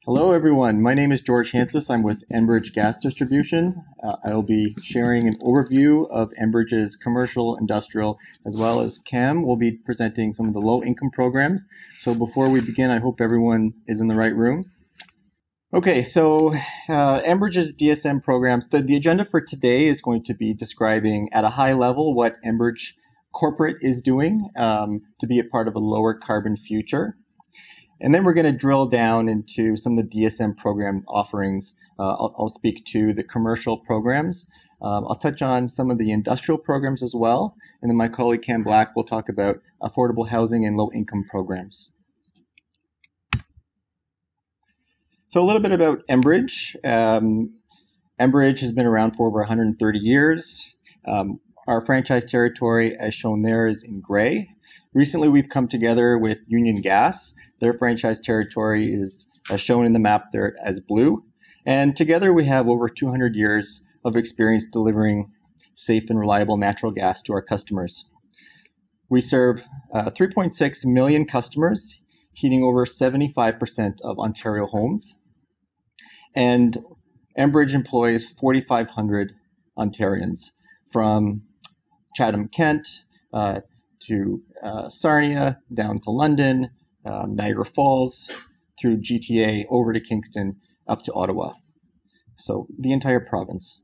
Hello, everyone. My name is George Hansis. I'm with Enbridge Gas Distribution. I'll be sharing an overview of Enbridge's commercial, industrial, as well as CAM. We'll be presenting some of the low-income programs. So before we begin, I hope everyone is in the right room. Okay, so Enbridge's DSM programs. The agenda for today is going to be describing at a high level what Enbridge corporate is doing to be a part of a lower carbon future. And then we're going to drill down into some of the DSM program offerings. I'll speak to the commercial programs. I'll touch on some of the industrial programs as well. And then my colleague Cam Black will talk about affordable housing and low-income programs. So a little bit about Enbridge. Enbridge has been around for over 130 years. Our franchise territory, as shown there, is in gray. Recently, we've come together with Union Gas. Their franchise territory is shown in the map there as blue. And together we have over 200 years of experience delivering safe and reliable natural gas to our customers. We serve 3.6 million customers, heating over 75% of Ontario homes. And Enbridge employs 4,500 Ontarians from Chatham-Kent to Sarnia, down to London, Niagara Falls, through GTA, over to Kingston, up to Ottawa. So the entire province.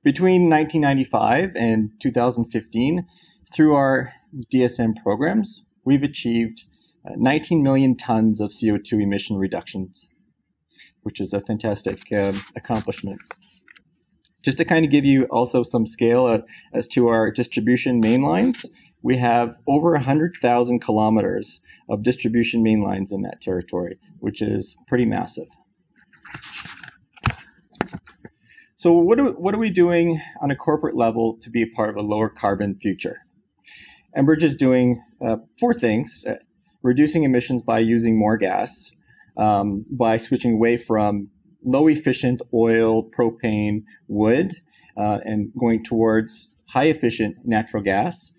Between 1995 and 2015, through our DSM programs, we've achieved 19 million tons of CO2 emission reductions, which is a fantastic accomplishment. Just to kind of give you also some scale as to our distribution main lines, we have over 100,000 kilometers of distribution main lines in that territory, which is pretty massive. So what are we doing on a corporate level to be a part of a lower carbon future? Enbridge is doing 4 things: reducing emissions by using more gas, by switching away from low efficient oil, propane, wood, and going towards high efficient natural gas,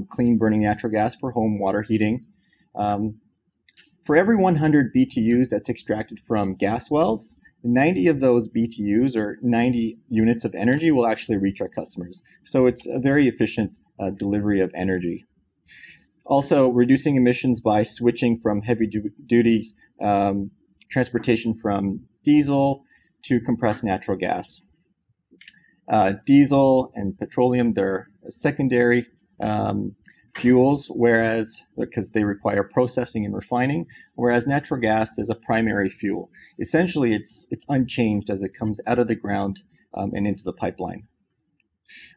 clean burning natural gas for home water heating. For every 100 BTUs that's extracted from gas wells, 90 of those BTUs, or 90 units of energy, will actually reach our customers. So it's a very efficient delivery of energy. Also, reducing emissions by switching from heavy-duty transportation from diesel to compressed natural gas. Diesel and petroleum, they're secondary fuels, whereas because they require processing and refining, whereas natural gas is a primary fuel. Essentially, it's unchanged as it comes out of the ground and into the pipeline.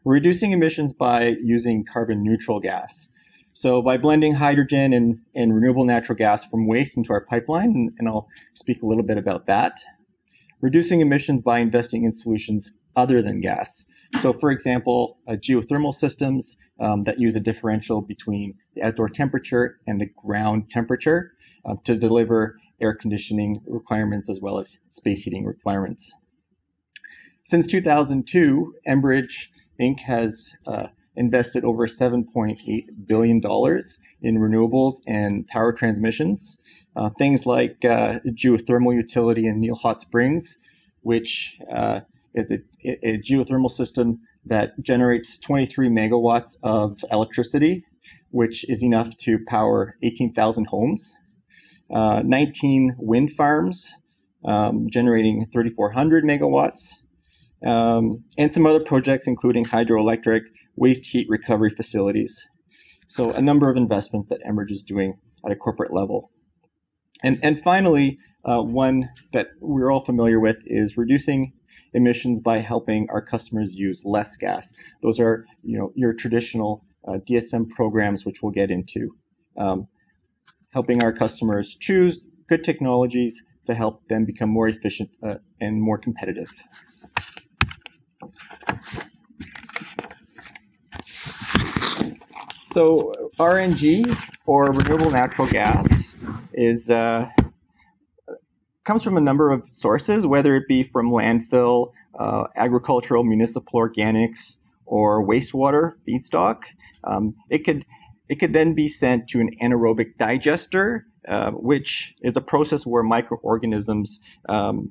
We're reducing emissions by using carbon neutral gas. So by blending hydrogen and renewable natural gas from waste into our pipeline, and I'll speak a little bit about that. Reducing emissions by investing in solutions other than gas. So for example, geothermal systems that use a differential between the outdoor temperature and the ground temperature to deliver air conditioning requirements as well as space heating requirements. Since 2002, Enbridge Inc. has invested over $7.8 billion in renewables and power transmissions. Things like geothermal utility in Neil Hot Springs, which is a geothermal system that generates 23 megawatts of electricity, which is enough to power 18,000 homes. 19 wind farms generating 3,400 megawatts, and some other projects including hydroelectric, waste heat recovery facilities. So a number of investments that Enbridge is doing at a corporate level. And finally, one that we're all familiar with is reducing emissions by helping our customers use less gas. Those are, your traditional DSM programs, which we'll get into. Helping our customers choose good technologies to help them become more efficient and more competitive. So RNG, or renewable natural gas, is comes from a number of sources, whether it be from landfill, agricultural, municipal organics, or wastewater feedstock. It could It could then be sent to an anaerobic digester, which is a process where microorganisms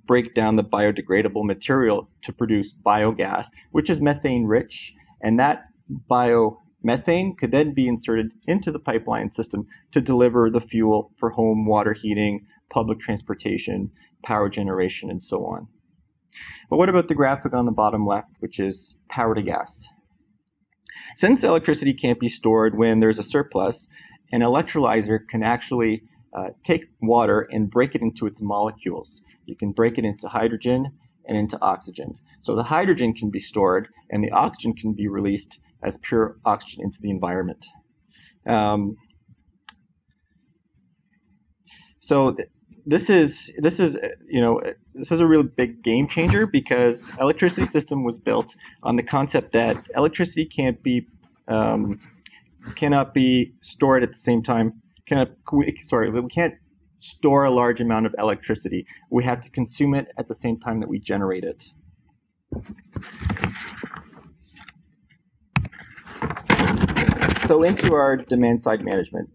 break down the biodegradable material to produce biogas, which is methane rich. And that biomethane could then be inserted into the pipeline system to deliver the fuel for home water heating, public transportation, power generation, and so on. But what about the graphic on the bottom left, which is power to gas? Since electricity can't be stored when there's a surplus, an electrolyzer can actually take water and break it into its molecules. You can break it into hydrogen and into oxygen. So the hydrogen can be stored and the oxygen can be released as pure oxygen into the environment. This is a really big game changer, because electricity system was built on the concept that electricity cannot be stored at the same time. We can't store a large amount of electricity. We have to consume it at the same time that we generate it. So into our demand side management.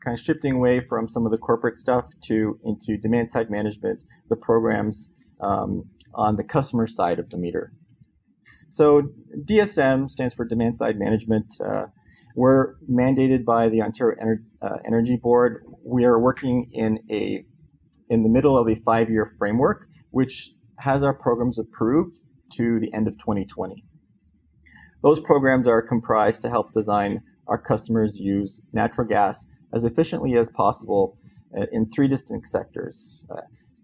Kind of shifting away from some of the corporate stuff into demand side management, the programs on the customer side of the meter. So DSM stands for Demand Side Management. We're mandated by the Ontario Energy Board. We are working in the middle of a 5-year framework, which has our programs approved to the end of 2020. Those programs are comprised to help design our customers use natural gas as efficiently as possible in 3 distinct sectors: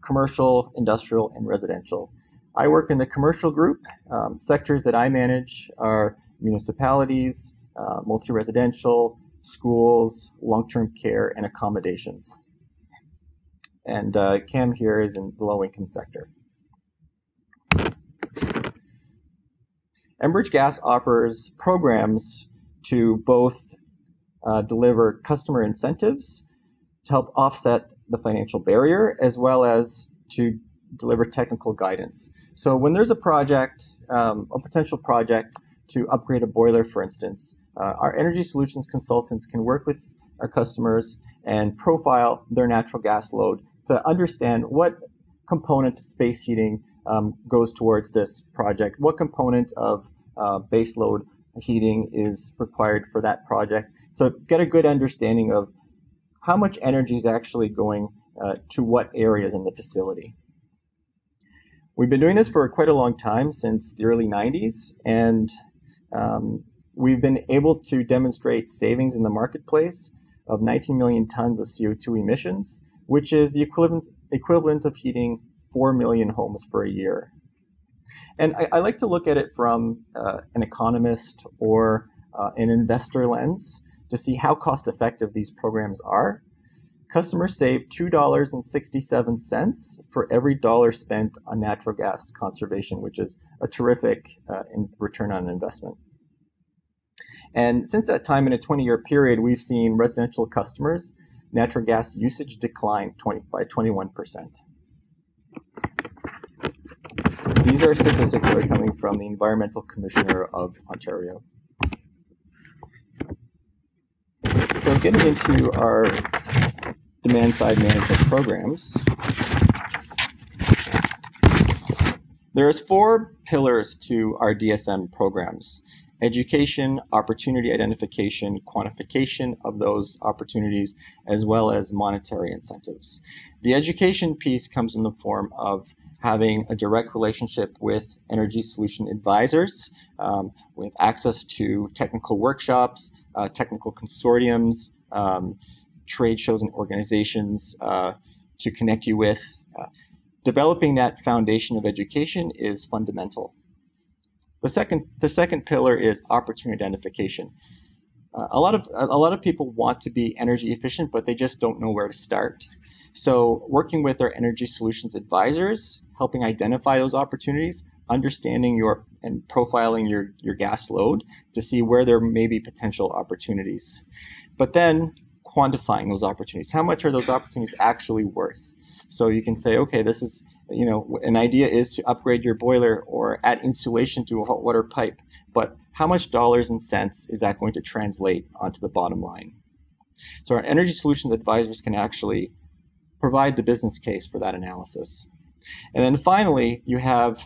commercial, industrial, and residential. I work in the commercial group. Sectors that I manage are municipalities, multi-residential, schools, long-term care, and accommodations. And Cam here is in the low-income sector. Enbridge Gas offers programs to both deliver customer incentives to help offset the financial barrier, as well as to deliver technical guidance. So when there's a project, a potential project to upgrade a boiler, for instance, our energy solutions consultants can work with our customers and profile their natural gas load to understand what component of space heating goes towards this project, what component of base load heating is required for that project. So get a good understanding of how much energy is actually going to what areas in the facility. We've been doing this for quite a long time, since the early 90s, and we've been able to demonstrate savings in the marketplace of 19 million tons of CO2 emissions, which is the equivalent of heating 4 million homes for a year. And I like to look at it from an economist or an investor lens to see how cost effective these programs are. Customers save $2.67 for every dollar spent on natural gas conservation, which is a terrific return on investment. And since that time, in a 20-year period, we've seen residential customers' natural gas usage decline by 21%. These are statistics that are coming from the Environmental Commissioner of Ontario. So getting into our demand-side management programs, there's 4 pillars to our DSM programs: education, opportunity identification, quantification of those opportunities, as well as monetary incentives. The education piece comes in the form of having a direct relationship with energy solution advisors. We have access to technical workshops, technical consortiums, trade shows and organizations to connect you with. Developing that foundation of education is fundamental. The second pillar is opportunity identification. A lot of people want to be energy efficient, but they just don't know where to start. So working with our energy solutions advisors, helping identify those opportunities, understanding and profiling your gas load to see where there may be potential opportunities. But then quantifying those opportunities. How much are those opportunities actually worth? So you can say, okay, this is, an idea is to upgrade your boiler or add insulation to a hot water pipe, but how much dollars and cents is that going to translate onto the bottom line? So our energy solutions advisors can actually provide the business case for that analysis. And then finally, you have,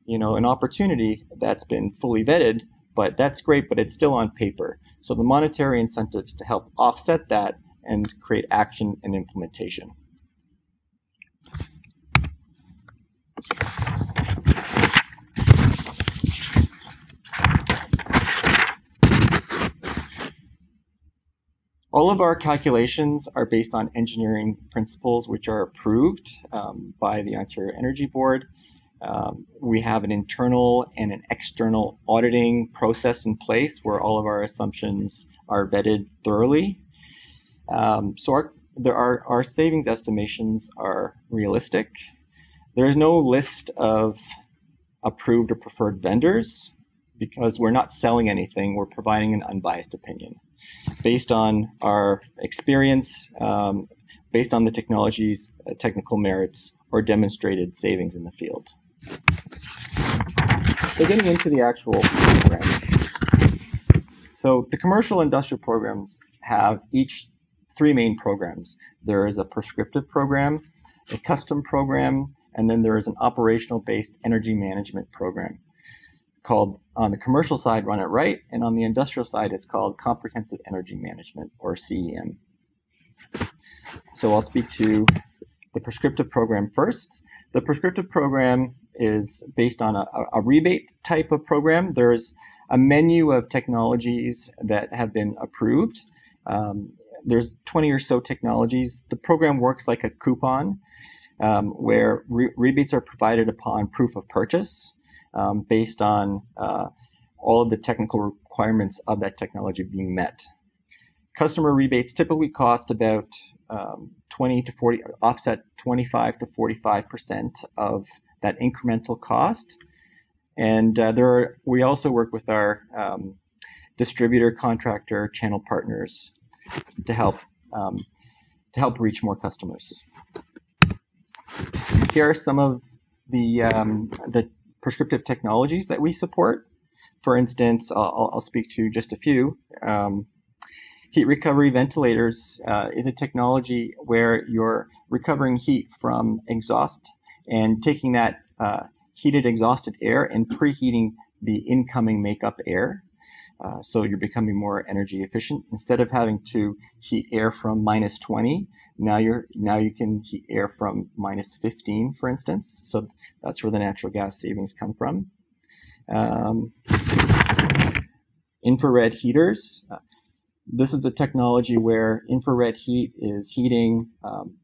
an opportunity that's been fully vetted, but that's great, but it's still on paper. So the monetary incentives to help offset that and create action and implementation. All of our calculations are based on engineering principles which are approved by the Ontario Energy Board. We have an internal and an external auditing process in place where all of our assumptions are vetted thoroughly. So our savings estimations are realistic. There's no list of approved or preferred vendors because we're not selling anything, we're providing an unbiased opinion based on our experience, based on the technology's technical merits or demonstrated savings in the field. So getting into the actual programs. So the commercial industrial programs have each three main programs. There is a prescriptive program, a custom program, and then there is an operational-based energy management program called, on the commercial side, Run It Right, and on the industrial side, it's called Comprehensive Energy Management, or CEM. So I'll speak to the prescriptive program first. The prescriptive program is based on a rebate type of program. There's a menu of technologies that have been approved. There's 20 or so technologies. The program works like a coupon where rebates are provided upon proof of purchase based on all of the technical requirements of that technology being met. Customer rebates typically cost about 20 to 40, offset 25 to 45% of that incremental cost. And we also work with our distributor, contractor, channel partners to help reach more customers. Here are some of the prescriptive technologies that we support. For instance, I'll speak to just a few. Heat recovery ventilators is a technology where you're recovering heat from exhaust and taking that heated exhausted air and preheating the incoming makeup air. So you're becoming more energy efficient. Instead of having to heat air from -20, now you can heat air from -15, for instance. So that's where the natural gas savings come from. Infrared heaters. This is a technology where infrared heat is heating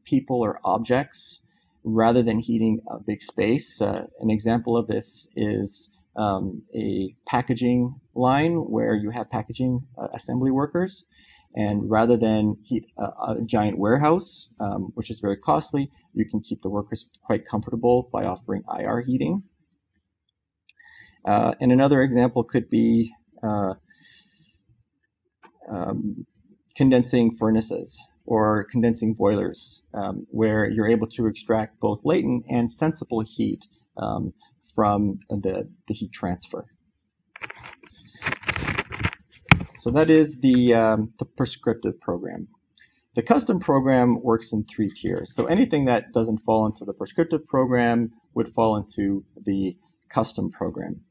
people or objects rather than heating a big space. An example of this is a packaging line where you have packaging assembly workers, and rather than heat a giant warehouse, which is very costly, you can keep the workers quite comfortable by offering IR heating. And another example could be condensing furnaces or condensing boilers, where you're able to extract both latent and sensible heat from the heat transfer. So that is the prescriptive program. The custom program works in 3 tiers. So anything that doesn't fall into the prescriptive program would fall into the custom program.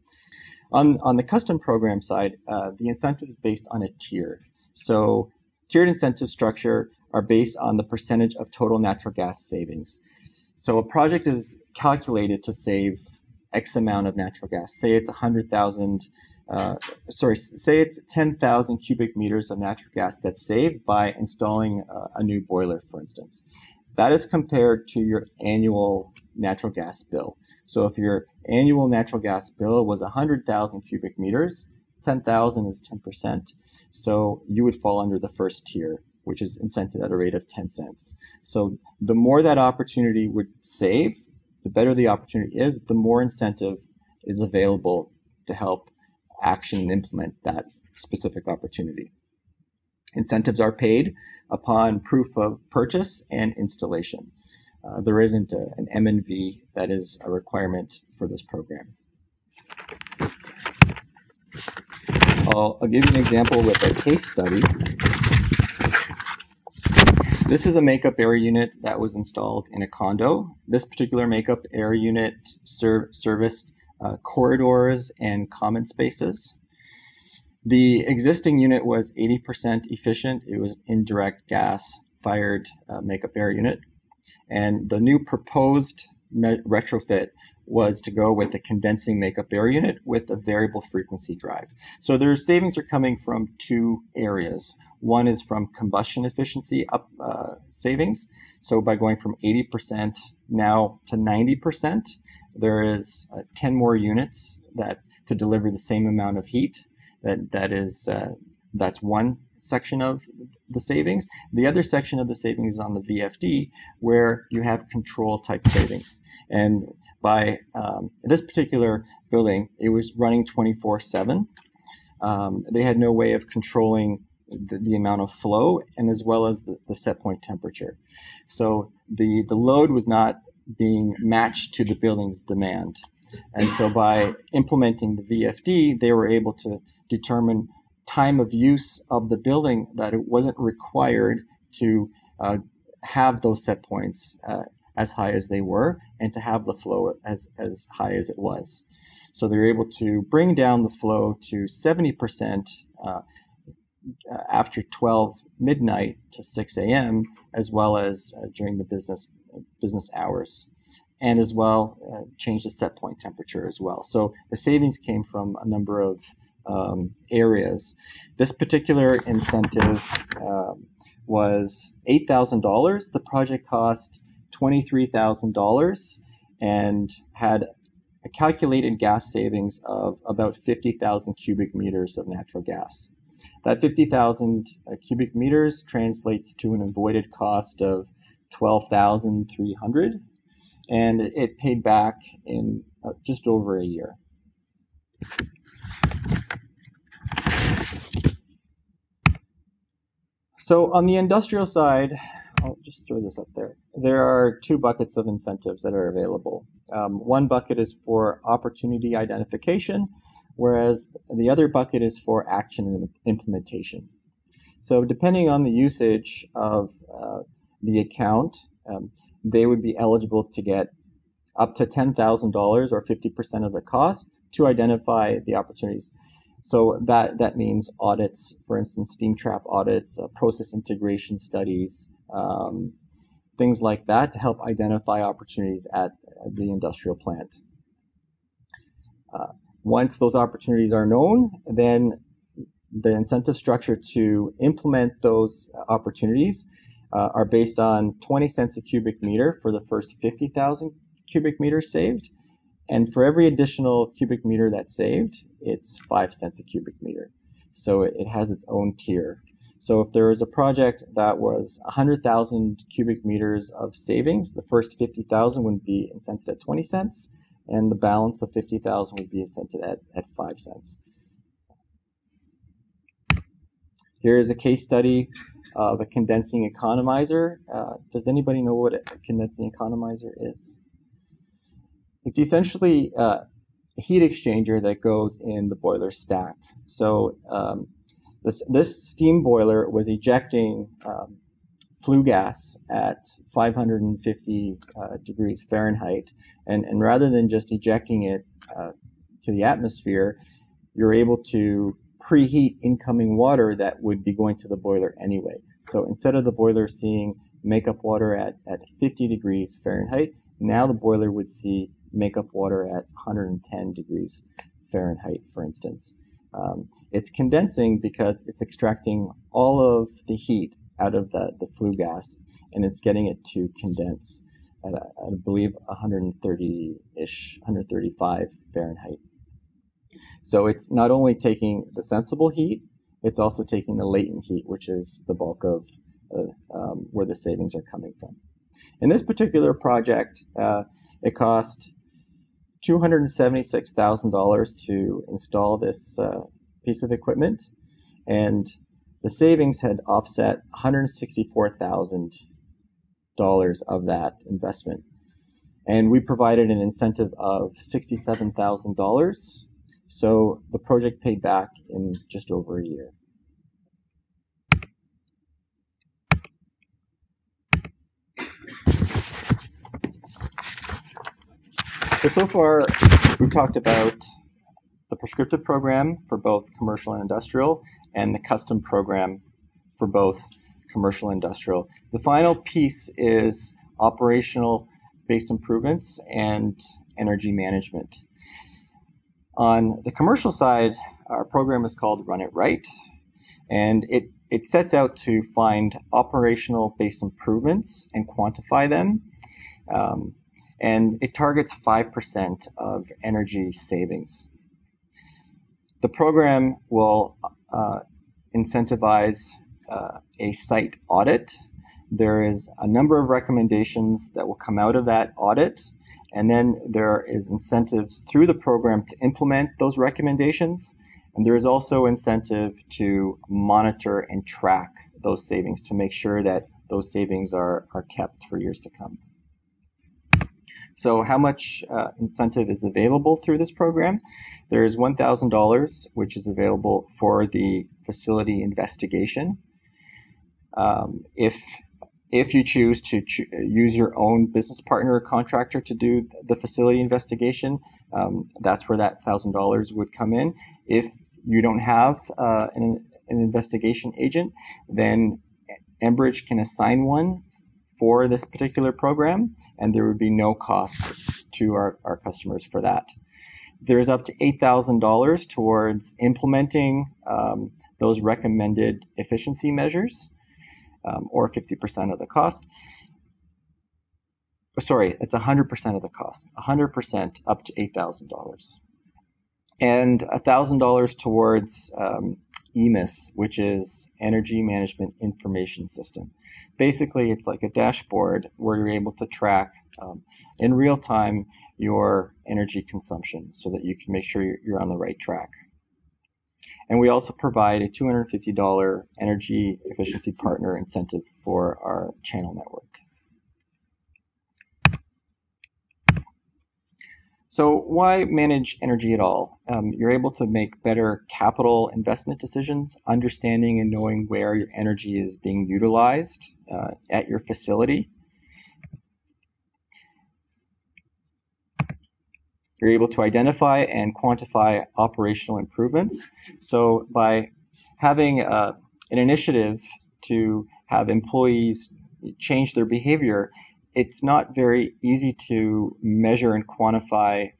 On the custom program side, the incentive is based on a tier. So tiered incentive structure are based on the percentage of total natural gas savings. So a project is calculated to save X amount of natural gas. Say it's 100,000, say it's 10,000 cubic meters of natural gas that's saved by installing a new boiler, for instance. That is compared to your annual natural gas bill. So if your annual natural gas bill was 100,000 cubic meters, 10,000 is 10%. So you would fall under the first tier, which is incented at a rate of 10 cents. So the more that opportunity would save, the better the opportunity is, the more incentive is available to help action and implement that specific opportunity. Incentives are paid upon proof of purchase and installation. There isn't an M&V that is a requirement for this program. I'll give you an example with a case study. This is a makeup air unit that was installed in a condo. This particular makeup air unit serviced corridors and common spaces. The existing unit was 80% efficient. It was indirect gas-fired makeup air unit. And the new proposed retrofit was to go with a condensing makeup air unit with a variable frequency drive. So their savings are coming from two areas. One is from combustion efficiency savings. So by going from 80% now to 90%, there is 10 more units to deliver the same amount of heat. That's one section of the savings. The other section of the savings is on the VFD, where you have control type savings. And by this particular building, it was running 24/7. They had no way of controlling the amount of flow and as well as the set point temperature. So the load was not being matched to the building's demand. And so by implementing the VFD, they were able to determine time of use of the building that it wasn't required to have those set points as high as they were and to have the flow as high as it was. So they were able to bring down the flow to 70% after 12 midnight to 6 a.m. as well as during the business hours, and as well change the set point temperature as well. So the savings came from a number of areas. This particular incentive was $8,000. The project cost $23,000 and had a calculated gas savings of about 50,000 cubic meters of natural gas. That 50,000 cubic meters translates to an avoided cost of $12,300, and it paid back in just over a year. So on the industrial side, I'll just throw this up there. There are two buckets of incentives that are available. One bucket is for opportunity identification, whereas the other bucket is for action and implementation. So depending on the usage of the account, they would be eligible to get up to $10,000 or 50% of the cost to identify the opportunities. So that means audits, for instance, steam trap audits, process integration studies, things like that to help identify opportunities at the industrial plant. Once those opportunities are known, then the incentive structure to implement those opportunities are based on 20 cents a cubic meter for the first 50,000 cubic meters saved. And for every additional cubic meter that's saved, it's 5 cents a cubic meter. So it has its own tier. So if there was a project that was 100,000 cubic meters of savings, the first 50,000 would be incented at 20 cents, and the balance of 50,000 would be incented at 5 cents. Here is a case study of a condensing economizer. Does anybody know what a condensing economizer is? It's essentially a heat exchanger that goes in the boiler stack. So this steam boiler was ejecting flue gas at 550 degrees Fahrenheit, and rather than just ejecting it to the atmosphere, you're able to preheat incoming water that would be going to the boiler anyway. So instead of the boiler seeing makeup water at 50 degrees Fahrenheit, now the boiler would see makeup water at 110 degrees Fahrenheit, for instance. It's condensing because it's extracting all of the heat out of the flue gas, and it's getting it to condense at, I believe, 130-ish, 135 Fahrenheit. So it's not only taking the sensible heat, it's also taking the latent heat, which is the bulk of where the savings are coming from. In this particular project, it cost $276,000 to install this piece of equipment, and the savings had offset $164,000 of that investment. And we provided an incentive of $67,000 So the project paid back in just over a year. So far, we've talked about the prescriptive program for both commercial and industrial, and the custom program for both commercial and industrial. The final piece is operational-based improvements and energy management. On the commercial side, our program is called Run It Right, and it sets out to find operational-based improvements and quantify them. And it targets 5% of energy savings. The program will incentivize a site audit. There is a number of recommendations that will come out of that audit, and then there is incentives through the program to implement those recommendations, and there is also incentive to monitor and track those savings to make sure that those savings are kept for years to come. So how much incentive is available through this program? There is $1,000, which is available for the facility investigation. If you choose to use your own business partner or contractor to do the facility investigation, that's where that $1,000 would come in. If you don't have an investigation agent, then Enbridge can assign one for this particular program, and there would be no cost to our customers for that. There's up to $8,000 towards implementing those recommended efficiency measures, or 50% of the cost. Sorry, it's 100% of the cost, 100% up to $8,000. And $1,000 towards EMIS, which is Energy Management Information System. Basically, it's like a dashboard where you're able to track in real time your energy consumption so that you can make sure you're on the right track. And we also provide a $250 energy efficiency partner incentive for our channel network. So why manage energy at all? You're able to make better capital investment decisions, understanding and knowing where your energy is being utilized at your facility. You're able to identify and quantify operational improvements. So by having an initiative to have employees change their behavior, it's not very easy to measure and quantify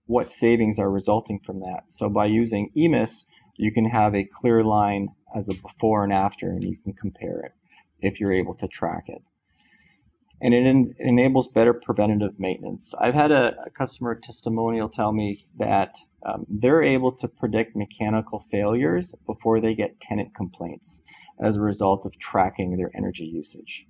what savings are resulting from that. So by using EMIS, you can have a clear line as a before and after, and you can compare it if you're able to track it. And it enables better preventative maintenance. I've had a customer testimonial tell me that they're able to predict mechanical failures before they get tenant complaints as a result of tracking their energy usage.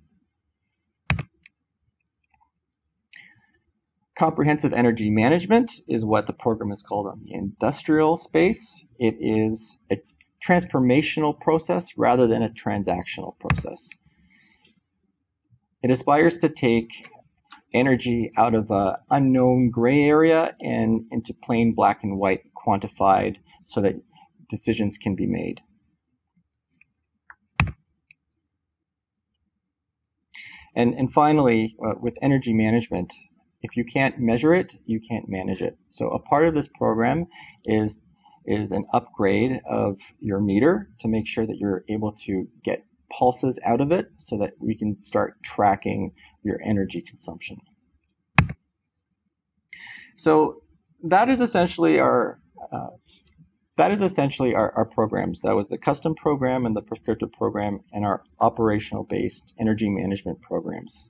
Comprehensive energy management is what the program is called on the industrial space. It is a transformational process rather than a transactional process. It aspires to take energy out of an unknown gray area and into plain black and white, quantified, so that decisions can be made. And finally, with energy management, if you can't measure it, you can't manage it. So a part of this program is an upgrade of your meter to make sure that you're able to get pulses out of it so that we can start tracking your energy consumption. So that is essentially our programs. That was the custom program and the prescriptive program and our operational-based energy management programs.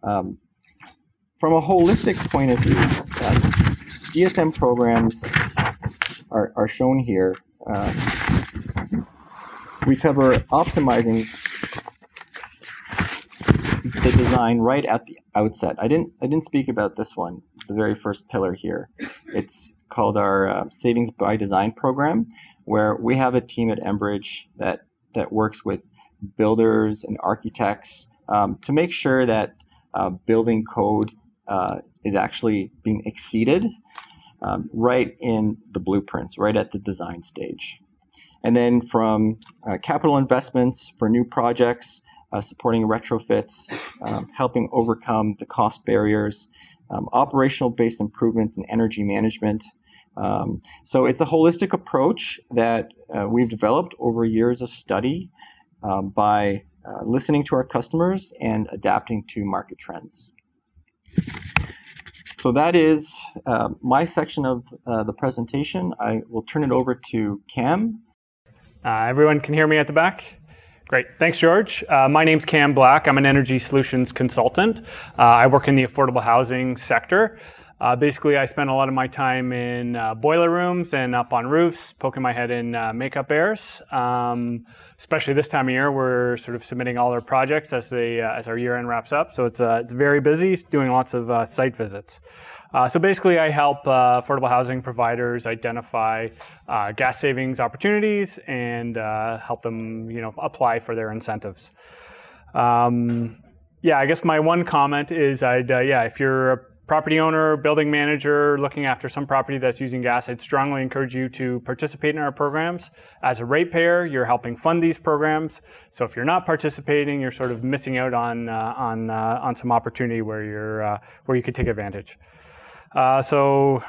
From a holistic point of view, DSM programs are shown here. We cover optimizing the design right at the outset. I didn't speak about this one, the very first pillar here. It's called our Savings by Design program, where we have a team at Enbridge that works with builders and architects to make sure that building code is actually being exceeded. right in the blueprints, right at the design stage. And then from capital investments for new projects, supporting retrofits, helping overcome the cost barriers, operational-based improvement in energy management. So it's a holistic approach that we've developed over years of study by listening to our customers and adapting to market trends. So that is my section of the presentation. I will turn it over to Cam. Everyone can hear me at the back? Great. Thanks, George. My name's Cam Black. I'm an energy solutions consultant. I work in the affordable housing sector. Basically, I spend a lot of my time in boiler rooms and up on roofs, poking my head in makeup airs. Especially this time of year, we're sort of submitting all our projects as our year end wraps up. So it's very busy, doing lots of site visits. So basically, I help affordable housing providers identify gas savings opportunities and help them, apply for their incentives. I guess my one comment is, if you're a property owner, building manager, looking after some property that's using gas, I'd strongly encourage you to participate in our programs. As a ratepayer, you're helping fund these programs. So if you're not participating, you're sort of missing out on some opportunity where you could take advantage. So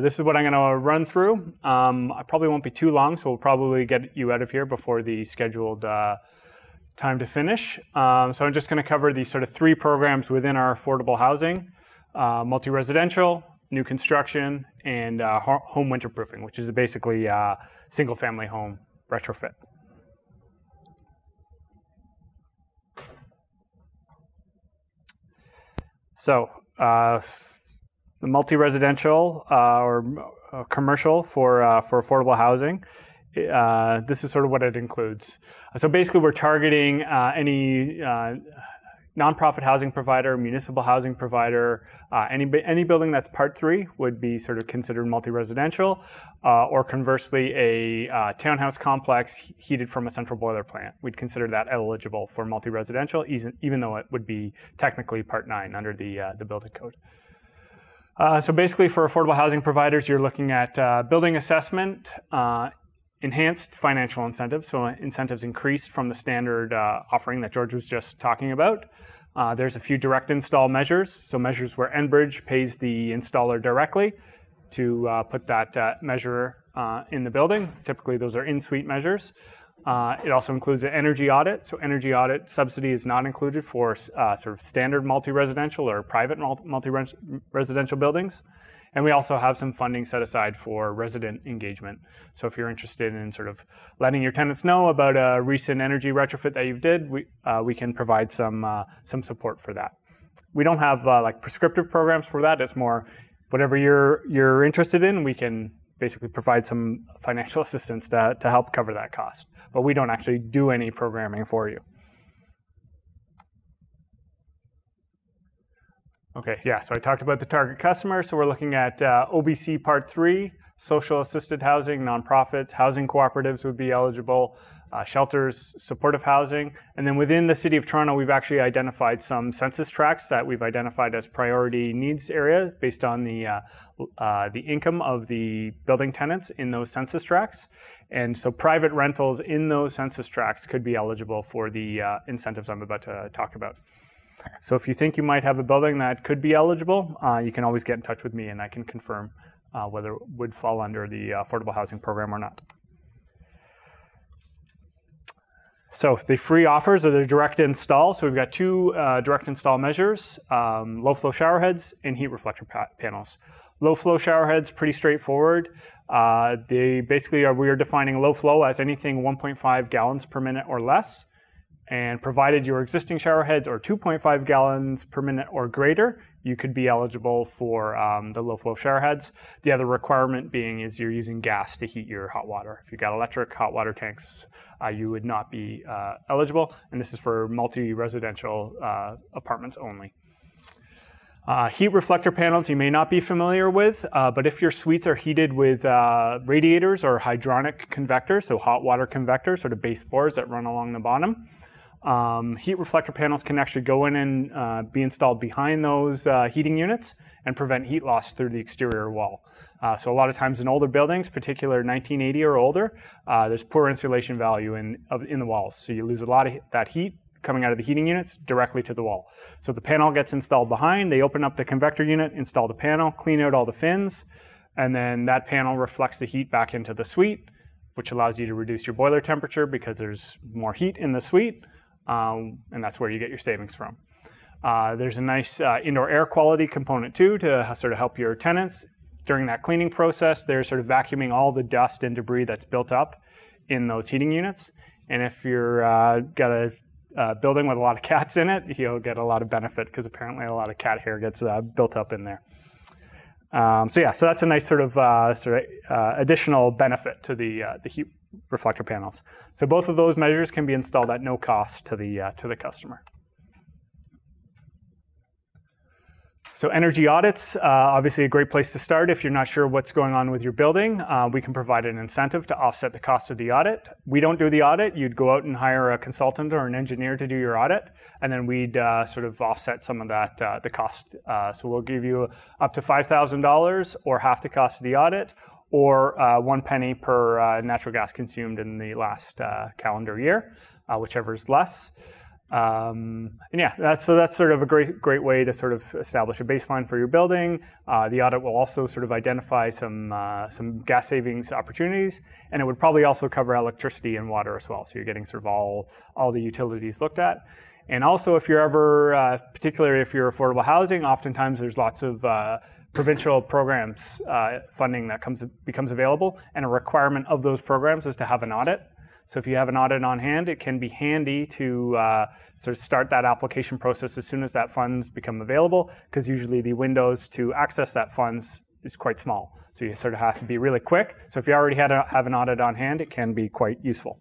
this is what I'm gonna run through. I probably won't be too long, so we'll probably get you out of here before the scheduled time to finish. So I'm just gonna cover these sort of 3 programs within our affordable housing. Multi-residential, new construction, and home winterproofing, which is basically single-family home retrofit. So the multi-residential or commercial for affordable housing, this is sort of what it includes. So basically, we're targeting any nonprofit housing provider, municipal housing provider, any building that's Part 3 would be sort of considered multi-residential, or conversely, a townhouse complex heated from a central boiler plant. We'd consider that eligible for multi-residential, even though it would be technically Part 9 under the building code. So basically, for affordable housing providers, you're looking at building assessment, enhanced financial incentives, so incentives increased from the standard offering that George was just talking about. There's a few direct install measures, so measures where Enbridge pays the installer directly to put that measure in the building. Typically, those are in-suite measures. It also includes an energy audit, so energy audit subsidy is not included for sort of standard multi-residential or private multi-residential buildings. And we also have some funding set aside for resident engagement. So if you're interested in sort of letting your tenants know about a recent energy retrofit that you've did, we can provide some support for that. We don't have like prescriptive programs for that. It's more whatever you're interested in, we can basically provide some financial assistance to help cover that cost. But we don't actually do any programming for you. Okay, so I talked about the target customer. So we're looking at OBC Part 3, social assisted housing, nonprofits, housing cooperatives would be eligible, shelters, supportive housing. And then within the City of Toronto, we've actually identified some census tracts that we've identified as priority needs areas based on the income of the building tenants in those census tracts. And so private rentals in those census tracts could be eligible for the incentives I'm about to talk about. So if you think you might have a building that could be eligible, you can always get in touch with me and I can confirm whether it would fall under the affordable housing program or not. So the free offers are the direct install. So we've got 2 direct install measures, low flow shower heads and heat reflector panels. Low flow shower heads, pretty straightforward. They basically we are defining low flow as anything 1.5 gallons per minute or less. And provided your existing shower heads are 2.5 gallons per minute or greater, you could be eligible for the low flow shower heads. The other requirement being is you're using gas to heat your hot water. If you've got electric hot water tanks, you would not be eligible. And this is for multi-residential apartments only. Heat reflector panels you may not be familiar with, but if your suites are heated with radiators or hydronic convectors, so hot water convectors, sort of baseboards that run along the bottom, heat reflector panels can actually go in and be installed behind those heating units and prevent heat loss through the exterior wall. So a lot of times in older buildings, particularly 1980 or older, there's poor insulation value in the walls. So you lose a lot of that heat coming out of the heating units directly to the wall. So the panel gets installed behind, they open up the convector unit, install the panel, clean out all the fins, and then that panel reflects the heat back into the suite, which allows you to reduce your boiler temperature because there's more heat in the suite, and that's where you get your savings from. There's a nice indoor air quality component too to sort of help your tenants. During that cleaning process, they're sort of vacuuming all the dust and debris that's built up in those heating units. And if you're got a building with a lot of cats in it, you'll get a lot of benefit because apparently a lot of cat hair gets built up in there. So that's a nice sort of additional benefit to the heat reflector panels. So both of those measures can be installed at no cost to the customer. So energy audits, obviously a great place to start if you're not sure what's going on with your building. We can provide an incentive to offset the cost of the audit. We don't do the audit. You'd go out and hire a consultant or an engineer to do your audit, and then we'd sort of offset some of that, the cost. So we'll give you up to $5,000 or half the cost of the audit, or 1 penny per natural gas consumed in the last calendar year, whichever is less. That's sort of a great way to sort of establish a baseline for your building. The audit will also sort of identify some gas savings opportunities, and it would probably also cover electricity and water as well. So you're getting sort of all the utilities looked at. And also, if you're ever, particularly if you're affordable housing, oftentimes there's lots of provincial programs funding that becomes available, and a requirement of those programs is to have an audit. So if you have an audit on hand, it can be handy to sort of start that application process as soon as that funds become available, because usually the windows to access that funds is quite small. So you sort of have to be really quick. So if you already have an audit on hand, it can be quite useful.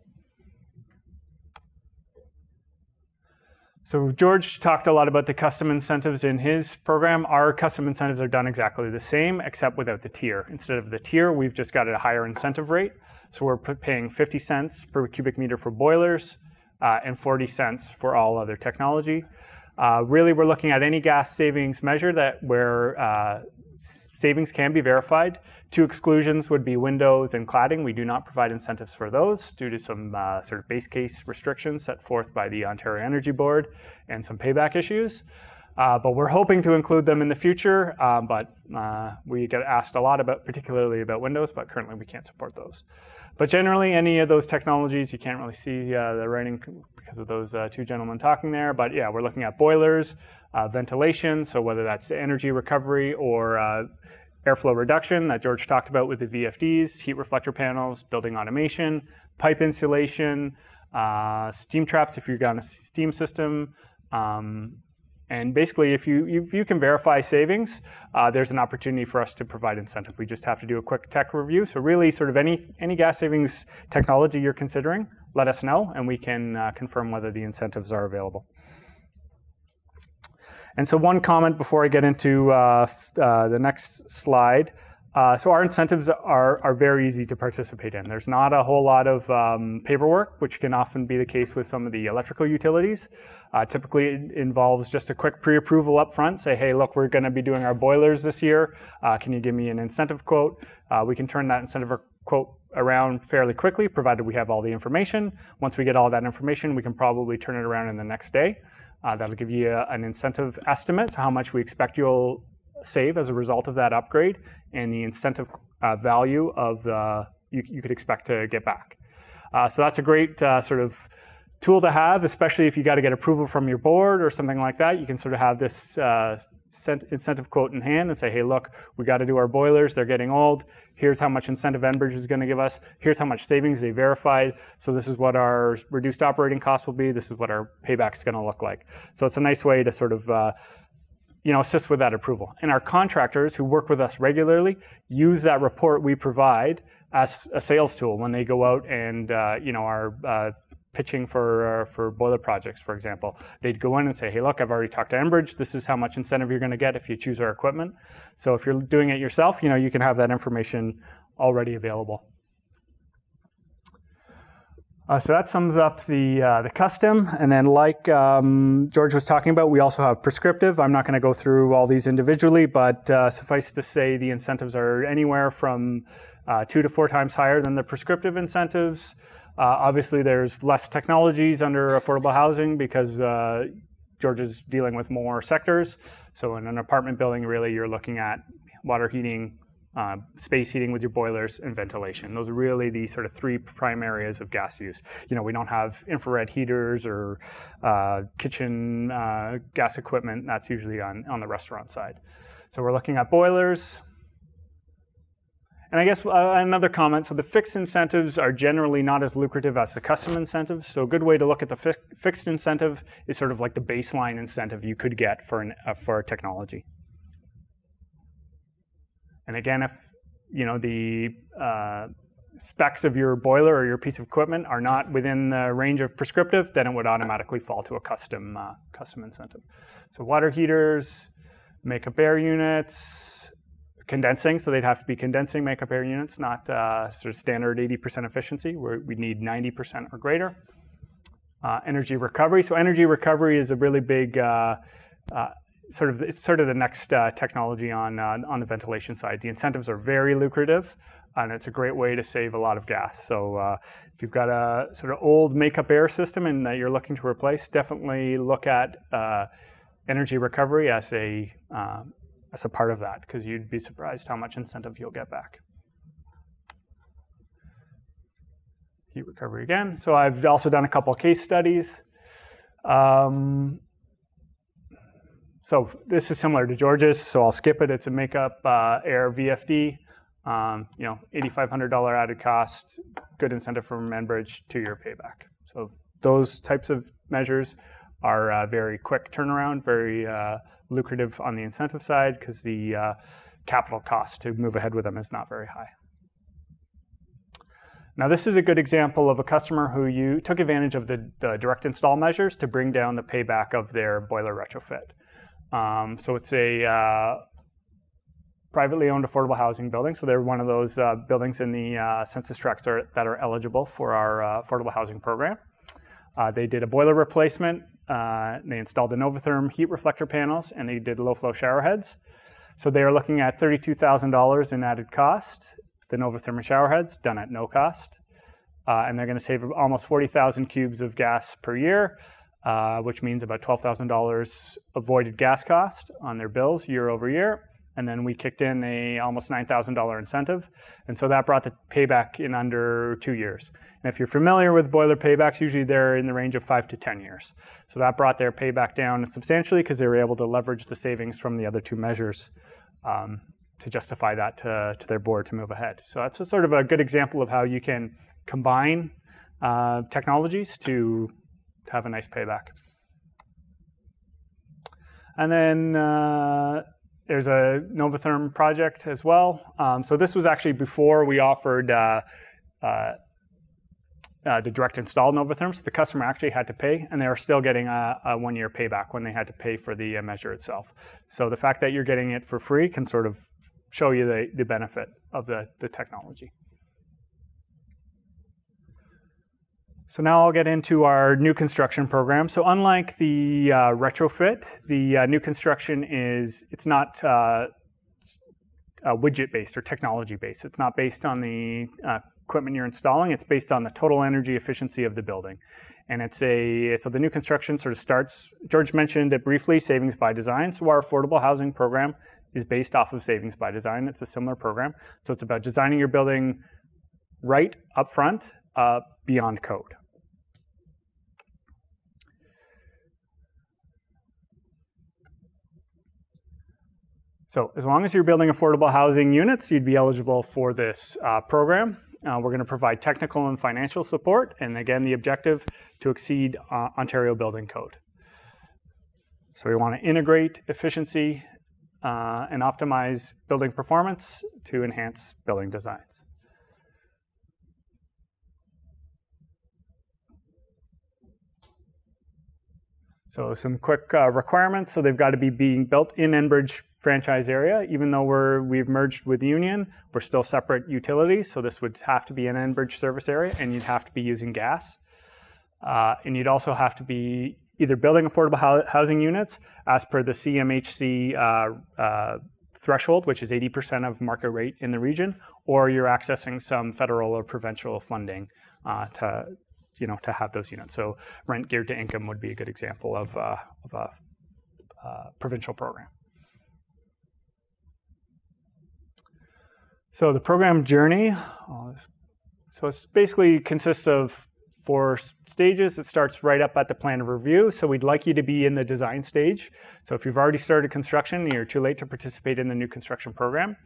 So George talked a lot about the custom incentives in his program. Our custom incentives are done exactly the same, except without the tier. Instead of the tier, we've just got a higher incentive rate. So we're paying 50 cents per cubic meter for boilers and 40 cents for all other technology. Really, we're looking at any gas savings measure where savings can be verified. 2 exclusions would be windows and cladding. We do not provide incentives for those due to some sort of base case restrictions set forth by the Ontario Energy Board and some payback issues. But we're hoping to include them in the future, but we get asked a lot particularly about windows, but currently we can't support those. But generally, any of those technologies, you can't really see the writing because of those 2 gentlemen talking there, but yeah, we're looking at boilers, ventilation, so whether that's energy recovery or airflow reduction that George talked about with the VFDs, heat reflector panels, building automation, pipe insulation, steam traps if you've got a steam system, and basically, if you can verify savings, there's an opportunity for us to provide incentive. We just have to do a quick tech review. So really, sort of any gas savings technology you're considering, let us know, and we can confirm whether the incentives are available. And so one comment before I get into the next slide. So our incentives are very easy to participate in. There's not a whole lot of paperwork, which can often be the case with some of the electrical utilities. Typically, it involves just a quick pre-approval up front. Say, hey, look, we're going to be doing our boilers this year. Can you give me an incentive quote? We can turn that incentive quote around fairly quickly, provided we have all the information. Once we get all that information, we can probably turn it around in the next day. That'll give you an incentive estimate, so how much we expect you'll save as a result of that upgrade, and the incentive value of you could expect to get back. So that's a great sort of tool to have, especially if you got to get approval from your board or something like that. You can sort of have this incentive quote in hand and say, hey, look, we got to do our boilers. They're getting old. Here's how much incentive Enbridge is going to give us. Here's how much savings they verified. So this is what our reduced operating costs will be. This is what our payback is going to look like. So it's a nice way to sort of assist with that approval. And our contractors who work with us regularly use that report we provide as a sales tool when they go out and are pitching for boiler projects, for example. They'd go in and say, hey, look, I've already talked to Enbridge. This is how much incentive you're going to get if you choose our equipment. So if you're doing it yourself, you can have that information already available. So that sums up the custom. And then like George was talking about, we also have prescriptive. I'm not going to go through all these individually, but suffice to say the incentives are anywhere from 2 to 4 times higher than the prescriptive incentives. Obviously, there's less technologies under affordable housing because George is dealing with more sectors. So in an apartment building, really, you're looking at water heating, space heating with your boilers, and ventilation. Those are really the sort of 3 prime areas of gas use. You know, we don't have infrared heaters or kitchen gas equipment. That's usually on the restaurant side. So we're looking at boilers. And I guess another comment, so the fixed incentives are generally not as lucrative as the custom incentives. So a good way to look at the fixed incentive is sort of like the baseline incentive you could get for a technology. And again, if you know the specs of your boiler or your piece of equipment are not within the range of prescriptive, then it would automatically fall to a custom incentive. So water heaters, makeup air units, condensing, so they'd have to be condensing makeup air units, not sort of standard 80% efficiency, where we need 90% or greater. Energy recovery. So energy recovery is a really big it's sort of the next technology on the ventilation side. The incentives are very lucrative, and it's a great way to save a lot of gas. So if you've got a sort of old makeup air system and that you're looking to replace, definitely look at energy recovery as a part of that, because you'd be surprised how much incentive you'll get back. Heat recovery again. So I've also done a couple case studies. So this is similar to George's, so I'll skip it. It's a makeup air VFD, you know, $8,500 added cost, good incentive from Enbridge, 2-year payback. So those types of measures are very quick turnaround, very lucrative on the incentive side, because the capital cost to move ahead with them is not very high. Now this is a good example of a customer who took advantage of the direct install measures to bring down the payback of their boiler retrofit. So it's a privately owned affordable housing building. So they're one of those buildings in the census tracts that are eligible for our affordable housing program. They did a boiler replacement. They installed the Novatherm heat reflector panels, and they did low flow shower heads. So they are looking at $32,000 in added cost. The Novatherm shower heads done at no cost. And they're going to save almost 40,000 cubes of gas per year, which means about $12,000 avoided gas cost on their bills year over year. And then we kicked in a almost $9,000 incentive. And so that brought the payback in under 2 years. And if you're familiar with boiler paybacks, usually they're in the range of 5 to 10 years. So that brought their payback down substantially because they were able to leverage the savings from the other 2 measures to justify that to their board to move ahead. So that's a sort of a good example of how you can combine technologies to have a nice payback. And then there's a Novatherm project as well. So this was actually before we offered the direct install Novatherm. So the customer actually had to pay, and they were still getting a 1-year payback when they had to pay for the measure itself. So the fact that you're getting it for free can sort of show you the benefit of the technology. So now I'll get into our new construction program. So unlike the retrofit, the new construction it's not widget-based or technology-based. It's not based on the equipment you're installing. It's based on the total energy efficiency of the building. And so the new construction sort of starts, George mentioned it briefly, savings by design. So our affordable housing program is based off of savings by design. It's a similar program. So it's about designing your building right up front, beyond code. So as long as you're building affordable housing units, you'd be eligible for this program. We're going to provide technical and financial support, and again, the objective to exceed Ontario Building Code. So we want to integrate efficiency and optimize building performance to enhance building designs. So some quick requirements. So they've got to be being built in Enbridge franchise area. Even though we've merged with Union, we're still separate utilities. So this would have to be an Enbridge service area, and you'd have to be using gas. And you'd also have to be either building affordable housing units as per the CMHC threshold, which is 80% of market rate in the region, or you're accessing some federal or provincial funding to have those units. So rent geared to income would be a good example of a provincial program. So the program journey, so it basically consists of 4 stages. It starts right up at the plan of review. So we'd like you to be in the design stage. So if you've already started construction, you're too late to participate in the new construction program.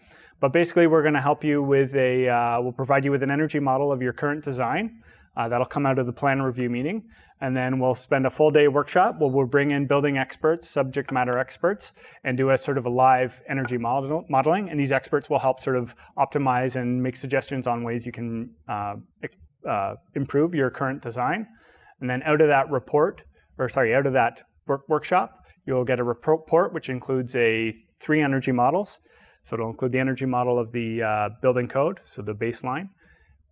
But basically, we're going to help you with we'll provide you with an energy model of your current design. That'll come out of the plan review meeting. And then we'll spend a full day workshop where we'll bring in building experts, subject matter experts, and do a sort of a live energy modeling. And these experts will help sort of optimize and make suggestions on ways you can improve your current design. And then out of that workshop, you'll get a report which includes 3 energy models. So it'll include the energy model of the building code, so the baseline.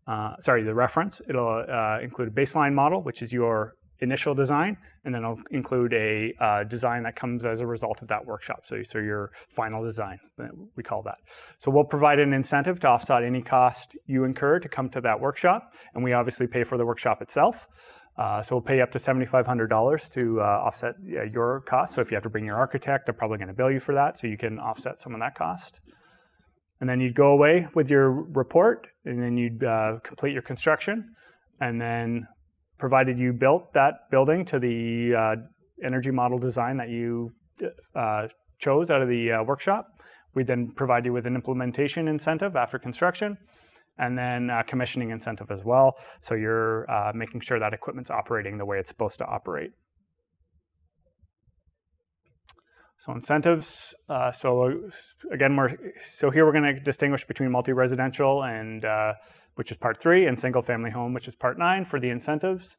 The reference. It'll include a baseline model, which is your initial design, and then it'll include a design that comes as a result of that workshop. So your final design, we call that. So we'll provide an incentive to offset any cost you incur to come to that workshop, and we obviously pay for the workshop itself. So we'll pay up to $7,500 to offset your cost. So if you have to bring your architect, they're probably going to bill you for that, so you can offset some of that cost. And then you'd go away with your report, and then you'd complete your construction. And then, provided you built that building to the energy model design that you chose out of the workshop, we'd then provide you with an implementation incentive after construction, and then commissioning incentive as well. So you're making sure that equipment's operating the way it's supposed to operate. So incentives, here we're going to distinguish between multi-residential, and which is part 3, and single-family home, which is part 9 for the incentives.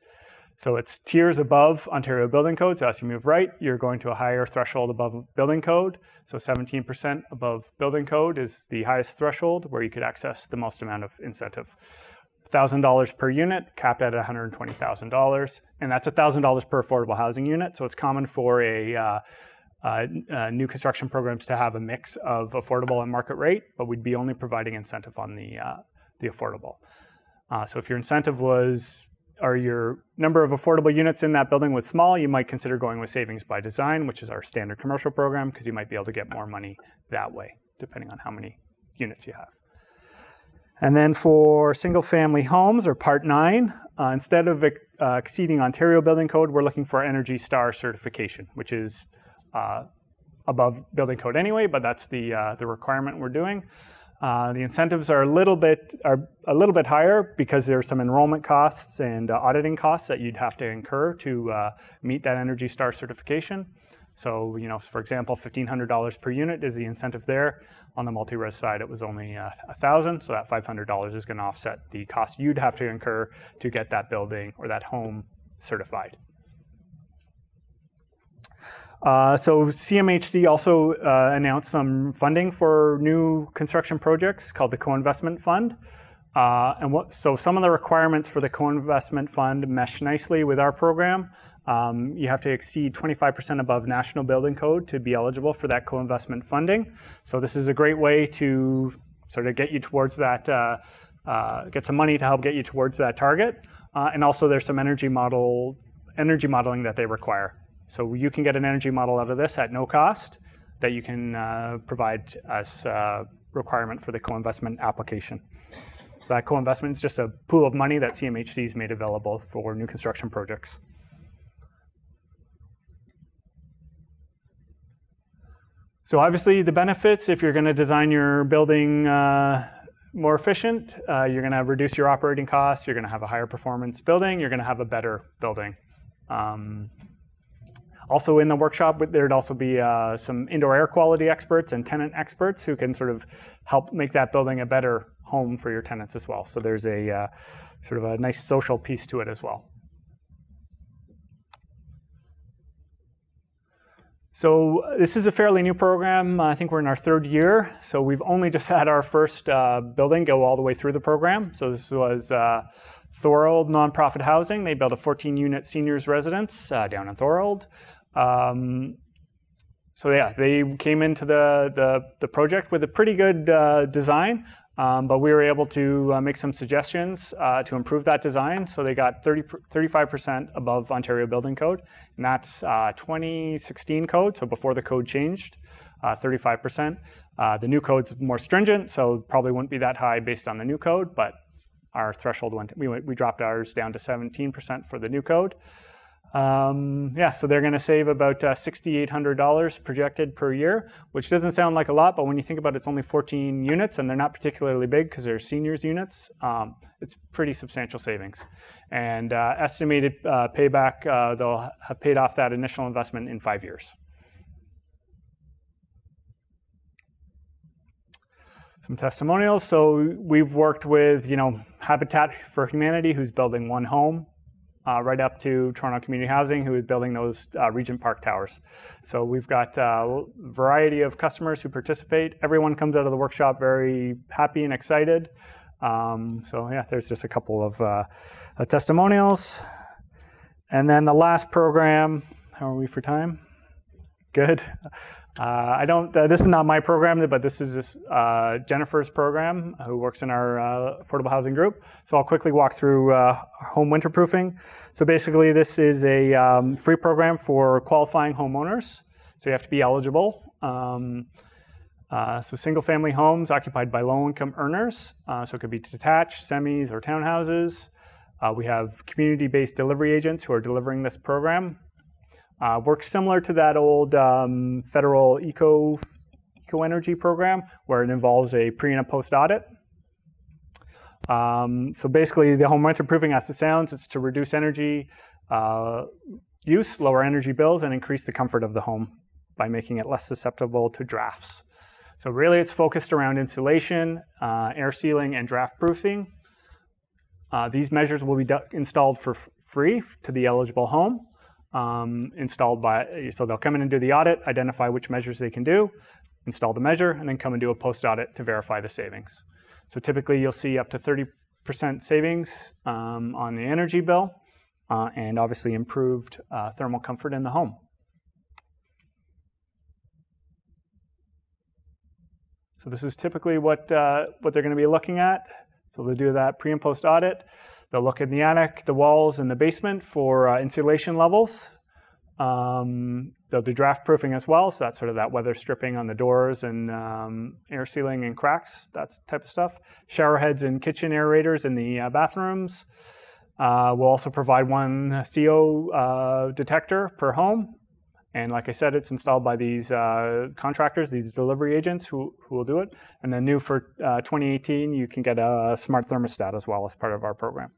So it's tiers above Ontario Building Code. So as you move right, you're going to a higher threshold above building code. So 17% above building code is the highest threshold where you could access the most amount of incentive. $1,000 per unit, capped at $120,000, and that's $1,000 per affordable housing unit. So it's common for new construction programs to have a mix of affordable and market rate, but we'd be only providing incentive on the affordable. So if your incentive your number of affordable units in that building was small, you might consider going with savings by design, which is our standard commercial program, because you might be able to get more money that way, depending on how many units you have. And then for single-family homes, or Part 9, instead of exceeding Ontario Building Code, we're looking for Energy Star certification, which is above building code anyway, but that's the requirement we're doing. The incentives are a little bit higher because there's some enrollment costs and auditing costs that you'd have to incur to meet that Energy Star certification. So, for example, $1,500 per unit is the incentive there. On the multi-res side, it was only $1,000, so that $500 is going to offset the cost you'd have to incur to get that building or that home certified. So CMHC also announced some funding for new construction projects called the Co-Investment Fund. So some of the requirements for the Co-Investment Fund mesh nicely with our program. You have to exceed 25% above National Building Code to be eligible for that co-investment funding. So this is a great way to sort of get you towards that, get some money to help get you towards that target. And also there's some energy modeling that they require. So you can get an energy model out of this at no cost that you can provide as a requirement for the co-investment application. So that co-investment is just a pool of money that CMHC has made available for new construction projects. So obviously the benefits, if you're going to design your building more efficient, you're going to reduce your operating costs, you're going to have a higher performance building, you're going to have a better building. Also in the workshop, there'd also be some indoor air quality experts and tenant experts who can sort of help make that building a better home for your tenants as well. So there's a sort of a nice social piece to it as well. So this is a fairly new program. I think we're in our 3rd year. So we've only just had our first building go all the way through the program. So this was Thorold Nonprofit Housing, they built a 14-unit seniors residence down in Thorold. So yeah, they came into the project with a pretty good design, but we were able to make some suggestions to improve that design. So they got 35% above Ontario Building Code, and that's 2016 code, so before the code changed, 35%. The new code's more stringent, so probably wouldn't be that high based on the new code, but our threshold we dropped ours down to 17% for the new code. Yeah, so they're going to save about $6,800 projected per year, which doesn't sound like a lot, but when you think about it, it's only 14 units, and they're not particularly big because they're seniors units. It's pretty substantial savings. And estimated payback, they'll have paid off that initial investment in 5 years. Some testimonials. So we've worked with, Habitat for Humanity, who's building one home, right up to Toronto Community Housing, who is building those Regent Park towers. So we've got a variety of customers who participate. Everyone comes out of the workshop very happy and excited. So yeah, there's just a couple of testimonials. And then the last program, how are we for time? Good. This is not my program, but this is Jennifer's program, who works in our affordable housing group. So I'll quickly walk through home winterproofing. So basically, this is a free program for qualifying homeowners. So you have to be eligible. So single-family homes occupied by low-income earners. So it could be detached, semis, or townhouses. We have community-based delivery agents who are delivering this program. Works similar to that old federal eco energy program, where it involves a pre and a post audit. So basically, the home winterproofing, as it sounds, it's to reduce energy use, lower energy bills, and increase the comfort of the home by making it less susceptible to drafts. So really, it's focused around insulation, air sealing, and draft proofing. These measures will be installed for free to the eligible home. So they'll come in and do the audit, identify which measures they can do, install the measure, and then come and do a post-audit to verify the savings. So typically you'll see up to 30% savings on the energy bill, and obviously improved thermal comfort in the home. So this is typically what they're going to be looking at. So they'll do that pre and post audit. They'll look in the attic, the walls, and the basement for insulation levels. They'll do draft proofing as well, so that's sort of that weather stripping on the doors and air sealing and cracks, that type of stuff. Shower heads and kitchen aerators in the bathrooms. We'll also provide one CO detector per home. And like I said, it's installed by these contractors, these delivery agents who will do it. And then new for 2018, you can get a smart thermostat as well as part of our program.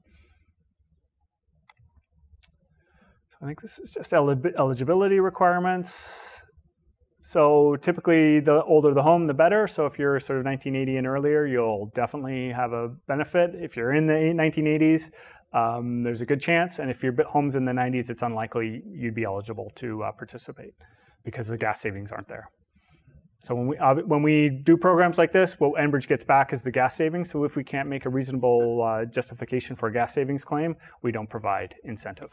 So I think this is just eligibility requirements. So typically, the older the home, the better. So if you're sort of 1980 and earlier, you'll definitely have a benefit. If you're in the 1980s, there's a good chance. And if your home's in the 90s, it's unlikely you'd be eligible to participate because the gas savings aren't there. So when we do programs like this, what Enbridge gets back is the gas savings. So if we can't make a reasonable justification for a gas savings claim, we don't provide incentive.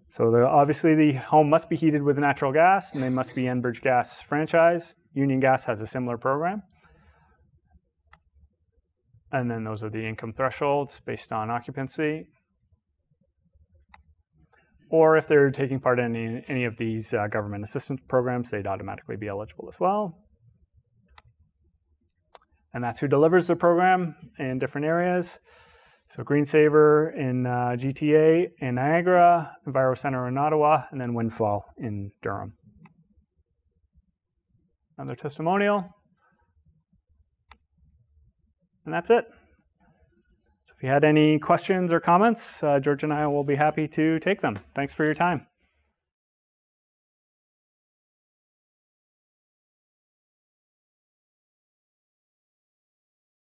So obviously the home must be heated with natural gas, and they must be Enbridge Gas franchise. Union Gas has a similar program. And then those are the income thresholds based on occupancy. Or if they're taking part in any of these government assistance programs, they'd automatically be eligible as well. And that's who delivers the program in different areas. So Greensaver in GTA in Niagara, Enviro Center in Ottawa, and then Windfall in Durham. Another testimonial. And that's it. So if you had any questions or comments, George and I will be happy to take them. Thanks for your time.